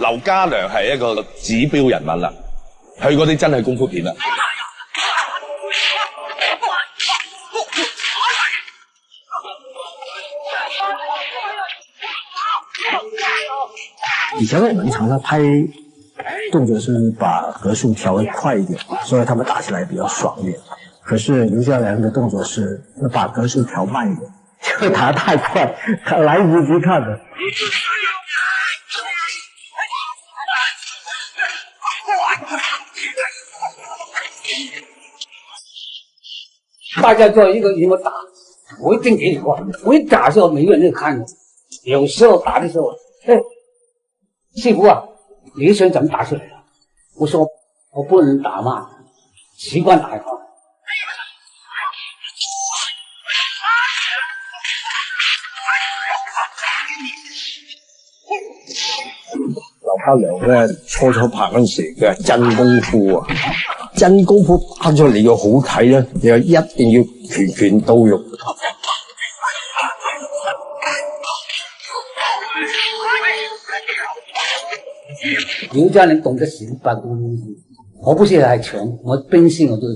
劉家良係一個指標人物啦，佢嗰啲真係功夫片啦。以前我们常常拍动作是把格数调得快一点，所以他们打起来比较爽一点。可是刘家良的动作是把格数调慢一点，因为打得太快，来不及看了。大家做一个怎么打，我一定给你过。我一打的时候，没有人看的。有时候打的时候，师傅啊，你想怎么打出来的？我说我不能打嘛，习惯打一套。劉家良咧初拍嗰陣時，佢係真功夫啊！真功夫拍出嚟要好睇咧，你又一定要拳拳到肉。刘家良懂得十八般功夫，我不是太强，我本身我都